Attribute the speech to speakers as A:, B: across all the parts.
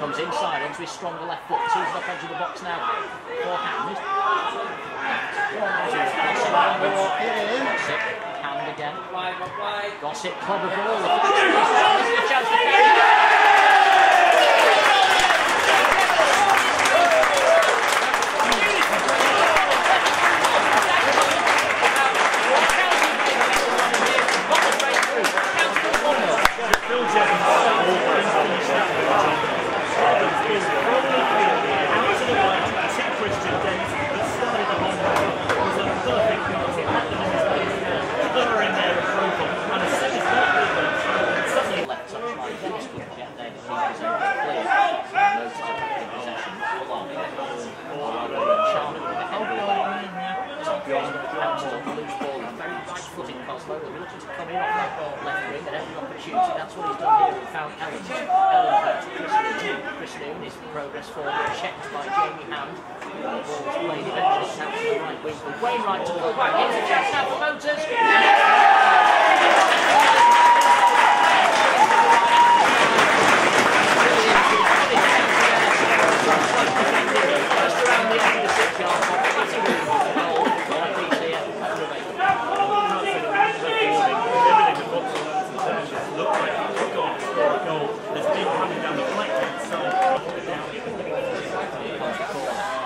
A: Comes inside onto his stronger left foot, tees it up edge of the box now for Hand. Gossip, Hand again. Gossip, club of ball. Chance for that's what he's done here. He found Ellen Kristian is progress forward, checked by Jamie Hand. The ball was played eventually out to the right wing for Wainwright to pull back. Here's a chance now for Motors. Just around the edge of the 6-yard box. That's a really good goal.
B: There's been coming down the right-hand side.
A: Nicholas comes out.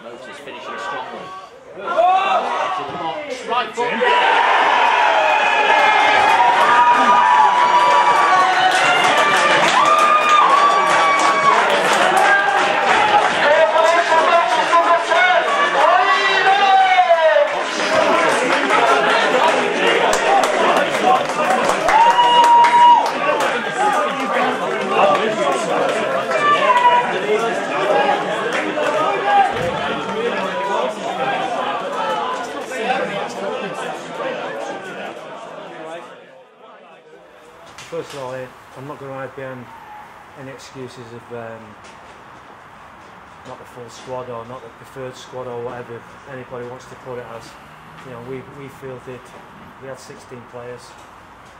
A: Motors finishing strongly. To the box, right foot.
C: First of all, I'm not going to hide behind any excuses of not the full squad or not the preferred squad or whatever anybody wants to put it as. You know, we fielded, we had 16 players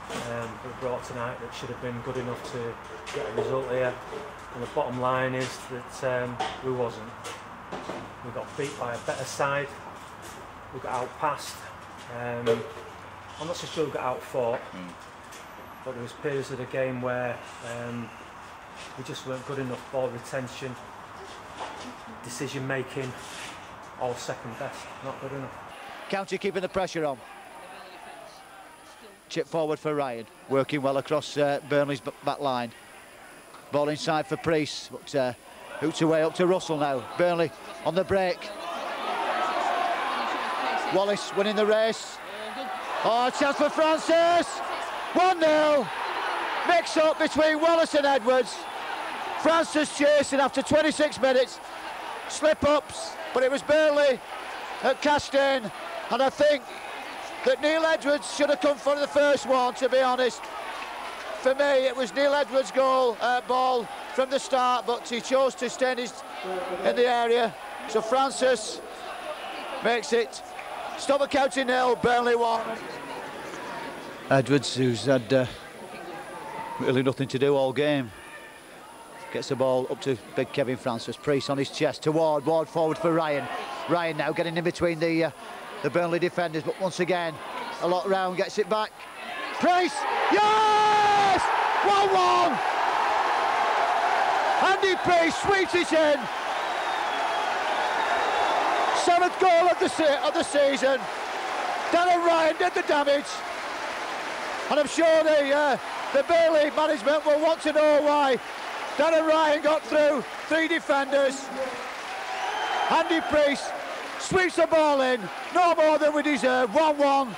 C: that were brought tonight that should have been good enough to get a result here. And the bottom line is that we wasn't. We got beat by a better side. We got outpassed. I'm not so sure we got outfought. But there was periods of the game where we just weren't good enough. Ball retention, decision making, all second best, not good enough.
D: County keeping the pressure on. Chip forward for Ryan, working well across Burnley's back line. Ball inside for Priest, but hoots away up to Russell now. Burnley on the break. Wallace winning the race. Oh, chance for Francis! 1-0, mix-up between Wallace and Edwards. Francis chasing after 26 minutes, slip-ups, but it was Burnley at Kristian, and I think that Neil Edwards should have come for the first one, to be honest. For me, it was Neil Edwards' ball from the start, but he chose to stay in the area. So Francis makes it Stockport County 0, Burnley 1. Edwards, who's had really nothing to do all game, gets the ball up to big Kevin Francis. Priest on his chest to Ward. Ward forward for Ryan. Ryan now getting in between the Burnley defenders, but once again a lot round, gets it back. Priest, yes! 1-1. Andy Priest sweeps it in. 7th goal of the season. Darren Ryan did the damage. And I'm sure the Burnley management will want to know why Darren Ryan got through 3 defenders. Andy Priest sweeps the ball in, no more than we deserve. 1-1.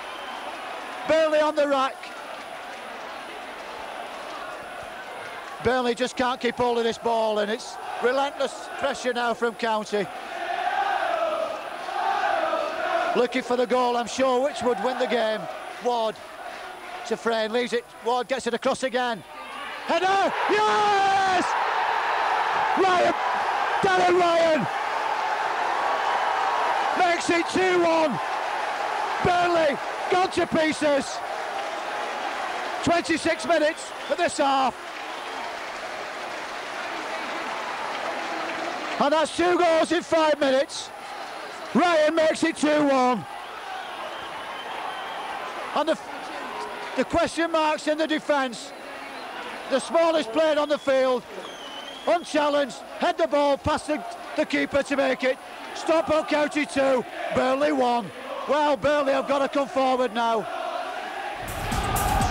D: Burnley on the rack. Burnley just can't keep hold of this ball, and it's relentless pressure now from County. looking for the goal, I'm sure, which would win the game. Ward to Frayne, leaves it. Ward gets it across again. Header! Yes! Ryan! Darren Ryan! Makes it 2-1. Burnley gone to pieces. 26 minutes for this half. And that's 2 goals in 5 minutes. Ryan makes it 2-1. And the question marks in the defence. The smallest player on the field. Unchallenged, head the ball past the keeper to make it. Stockport County 2, Burnley 1. Well, Burnley have got to come forward now.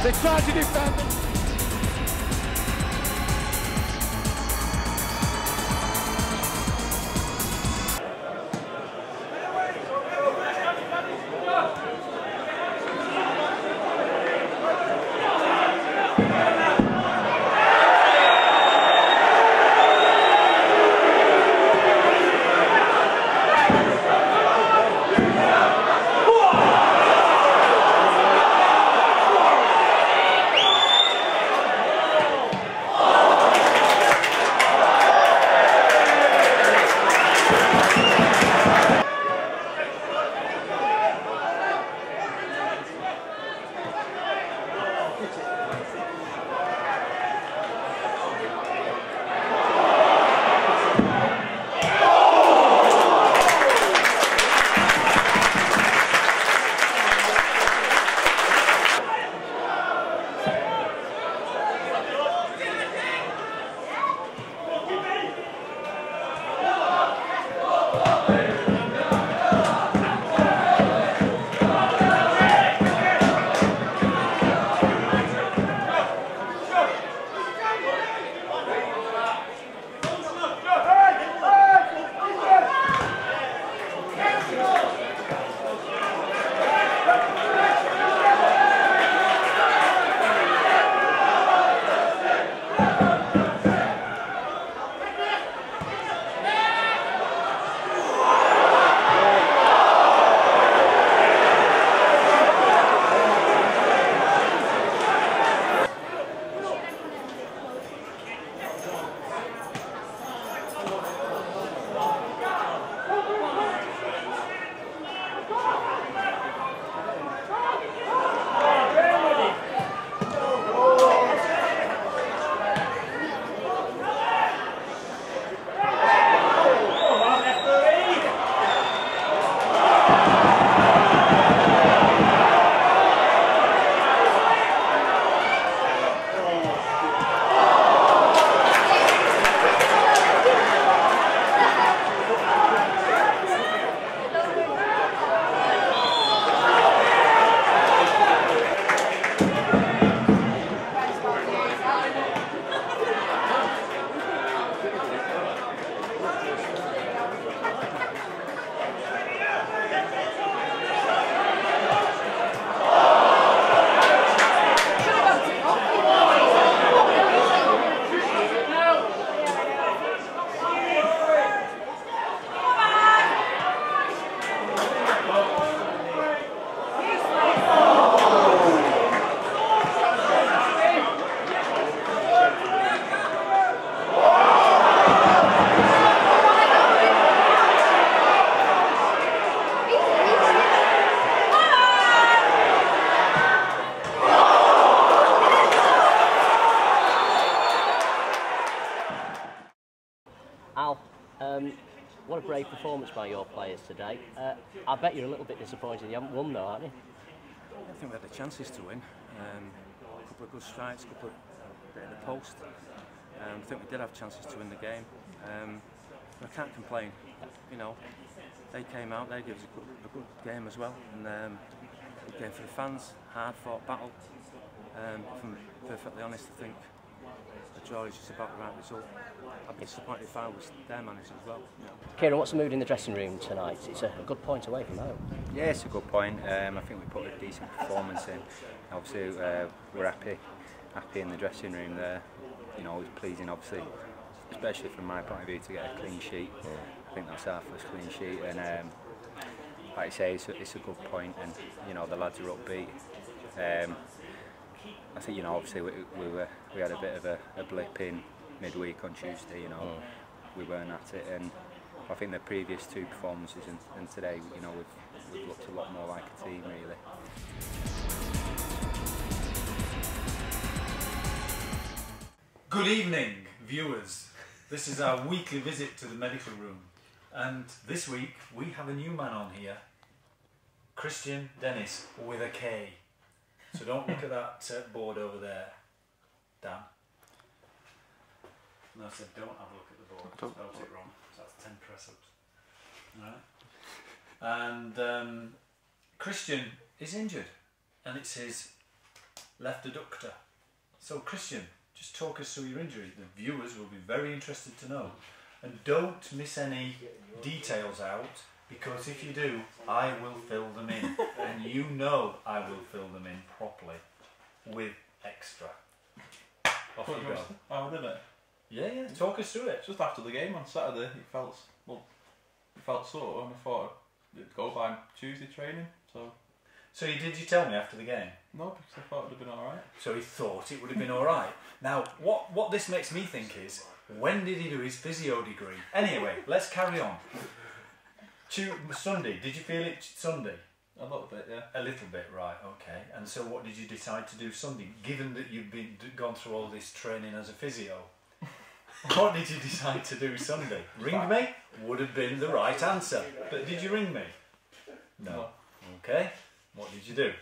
D: They try to defend.
A: Al, what a brave performance by your players today. I bet you're a little bit disappointed you haven't won though, aren't you?
E: I think we had the chances to win. A couple of good strikes, a couple of bit of the post. I think we did have chances to win the game. I can't complain. You know, they came out, they gave us a good game as well, and good game for the fans. Hard fought battle. If I'm perfectly honest, I think a draw is just about the right result. I'd be disappointed if I was their manager as well. You know.
A: Kieran, what's the mood in the dressing room tonight? It's a good point away from home.
F: Yeah, it's a good point. I think we put a decent performance in. Obviously, we're happy in the dressing room there. You know, it was pleasing, obviously, especially from my point of view, to get a clean sheet. I think that's our first clean sheet, and like you say, it's a good point, and you know the lads are upbeat. I think, you know, obviously we had a bit of a blip in midweek on Tuesday. You know, we weren't at it, and I think the previous two performances and today, you know, we've looked a lot more like a team, really.
G: Good evening, viewers. This is our weekly visit to the medical room, and this week we have a new man on here, Kristian Dennis with a K. So don't look at that board over there, Dan. No, I said don't have a look at the board. I spelled it wrong. So that's 10 press-ups. Alright. And Kristian is injured, and it's his left adductor. So Kristian, just talk us through your injury. The viewers will be very interested to know. And don't miss any details out, because if you do, I will fill them in. And you know I will fill them in properly with extra. Off you go.
H: Oh, didn't it?
G: Yeah, talk us through it.
H: Just after the game on Saturday, it felt sore, and I thought it'd go by Tuesday training.
G: So did you tell me after the game?
H: No, because I thought it'd have been alright.
G: So he thought it would have been alright. Now, what this makes me think is, when did he do his physio degree? Anyway, let's carry on. Sunday, did you feel it Sunday?
H: A little bit, yeah.
G: A little bit, right, okay. And so what did you decide to do Sunday, given that you've gone through all this training as a physio? What did you decide to do Sunday? Ring me would have been the right answer. But did you ring me? No. Okay. What did you do?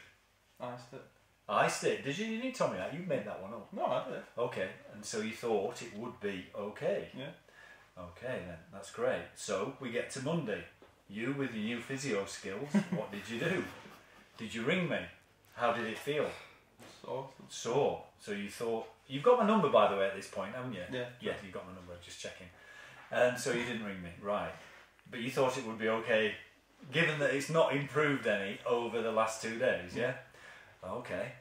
H: Iced it.
G: Iced it? Did you? You didn't tell me that. You made that one up.
H: No, I did.
G: Okay. And so you thought it would be okay?
H: Yeah.
G: Okay then. That's great. So we get to Monday. You with your new physio skills, what did you do? Did you ring me? How did it feel? Sore. So you thought... You've got my number, by the way, at this point, haven't you?
H: Yeah.
G: Yeah, you've got my number. Just checking. And so you didn't ring me. Right. But you thought it would be okay, given that it's not improved any over the last 2 days, yeah? Okay.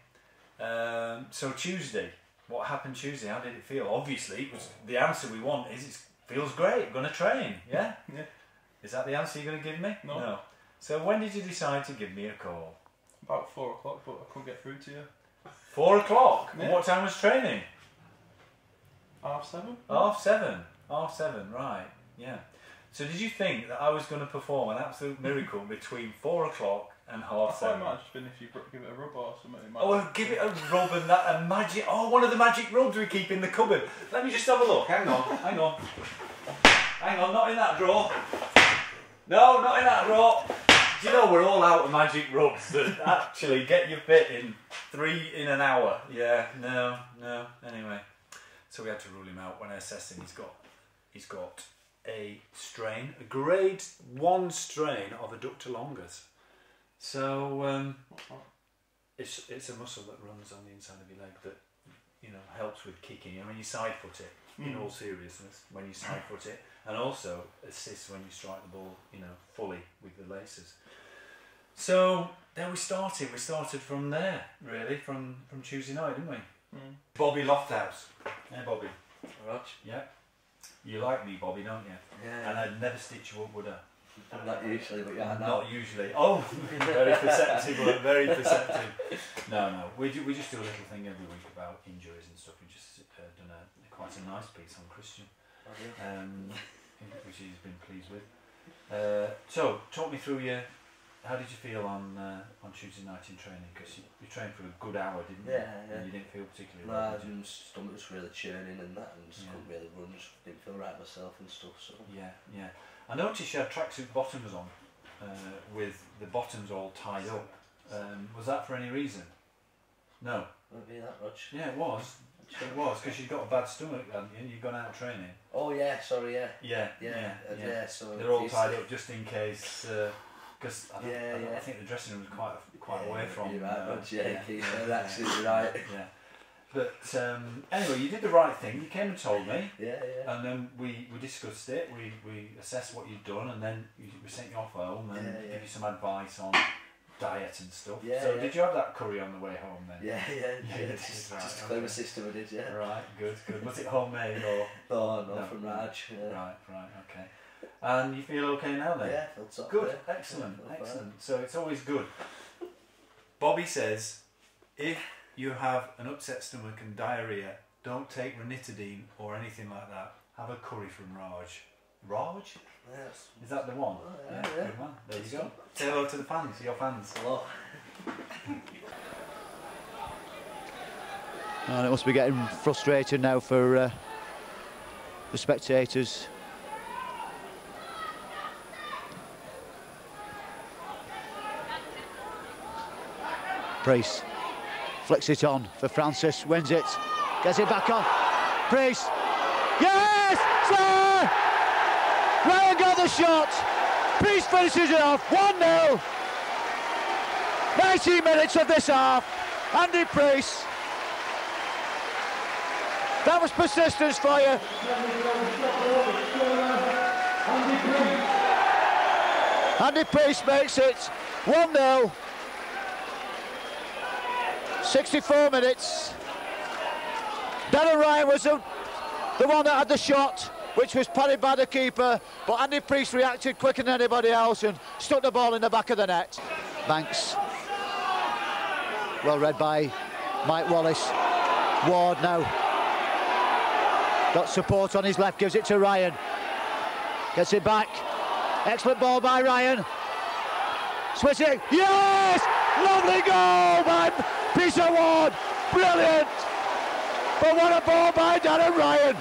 G: So Tuesday, what happened Tuesday? How did it feel? Obviously, it was, the answer we want is it feels great, I'm going to train, yeah?
H: Yeah.
G: Is that the answer you're going to give me?
H: No.
G: So when did you decide to give me a call?
H: About 4 o'clock, but I couldn't get through to you.
G: 4 o'clock?
H: Yeah.
G: What time was training?
H: 7:30.
G: 7:30. 7:30, right, yeah. So did you think that I was going to perform an absolute miracle between 4 o'clock and 7:30?
H: I thought it might have just been if you give it a rub or something.
G: Give it a rub and that, a magic, one of the magic rubs we keep in the cupboard. Let me just have a look, hang on, not in that drawer. No, not in that drawer. Do you know we're all out of magic rubs that actually get you fit in 3 in an hour? Yeah, no, anyway. So we had to rule him out when I assessed him. He's got a strain, a grade 1 strain of adductor longus. So it's a muscle that runs on the inside of your leg that, you know, helps with kicking. I mean, you side foot it, in all seriousness, when you side foot it, and also assists when you strike the ball, you know, fully with the laces. So then we started from there, really, from Tuesday night, didn't we? Bobby Lofthouse. Yeah, Bobby.
I: Rog?
G: Yeah. You like me, Bobby, don't you?
I: Yeah.
G: And I'd never stitch you up, would I?
I: Not usually, but yeah,
G: Not usually. Oh, very perceptive, very perceptive. No. We just do a little thing every week about injuries and stuff. We just done quite a nice piece on Kristian, which he's been pleased with. So, talk me through how did you feel on Tuesday night in training? Because you trained for a good hour, didn't you?
I: Yeah.
G: And you didn't feel particularly
I: well.
G: well.
I: My stomach was really churning and that, and just couldn't really run. Just didn't feel right myself and stuff. So.
G: Yeah. I noticed you had tracksuit bottoms on, with the bottoms all tied up. Was that for any reason? No.
I: Won't be that much.
G: Yeah, it was. It was, because you've got a bad stomach, haven't you? You've gone out training.
I: Oh yeah, sorry, yeah.
G: Yeah.
I: So
G: they're all tied up just in case. Because I think the dressing room was quite away from.
I: You're right, but you're absolutely right.
G: Yeah. But anyway, you did the right thing. You came and told me.
I: Yeah.
G: And then we discussed it. We assessed what you'd done, and then we sent you off home and give you some advice on diet and stuff. So did you have that curry on the way home then?
I: Yeah. Just to clear my system, I did. Yeah.
G: Right. Good. Was it homemade or?
I: No, from Raj. Yeah.
G: Right. Okay. And you feel okay now then?
I: Yeah, I feel top.
G: Good,
I: Yeah.
G: excellent,
I: Yeah, I feel
G: excellent. So it's always good. Bobby says, if you have an upset stomach and diarrhoea, don't take ranitidine or anything like that. Have a curry from Raj. Raj?
I: Yes.
G: Is that the one?
I: Oh, yeah, yeah.
G: Good one. There you go. Say hello to the fans, your fans.
I: Hello.
D: And it must be getting frustrating now for the spectators. Priest flicks it on for Francis, wins it, gets it back on. Priest, yes, sir! Ryan got the shot. Priest finishes it off, 1-0. 19 minutes of this half. Andy Priest. That was persistence for you. Andy Priest makes it 1-0. 64 minutes. Darren Ryan was the one that had the shot, which was parried by the keeper, but Andy Priest reacted quicker than anybody else and stuck the ball in the back of the net. Banks. Well read by Mike Wallace. Ward now. Got support on his left, gives it to Ryan. Gets it back. Excellent ball by Ryan. Switching. Yes! Lovely goal by Peter Ward. Brilliant. But what a ball by Darren Ryan.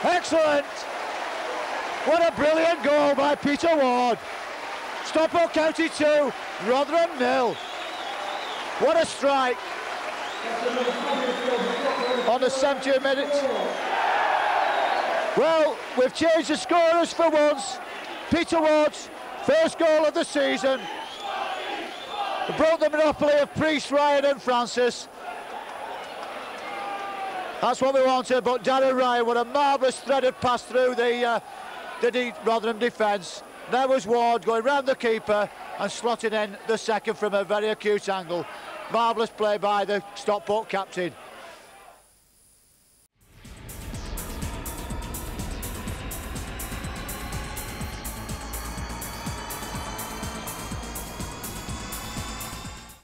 D: Excellent. What a brilliant goal by Peter Ward. Stockport County 2, Rotherham 0. What a strike. On the 70th minute. Well, we've changed the scorers for once. Peter Ward's first goal of the season. Broke the monopoly of Priest, Ryan and Francis. That's what we wanted, but Darren Ryan, what a marvellous threaded pass through the Rotherham defence. There was Ward going round the keeper and slotting in the second from a very acute angle. Marvellous play by the Stockport captain.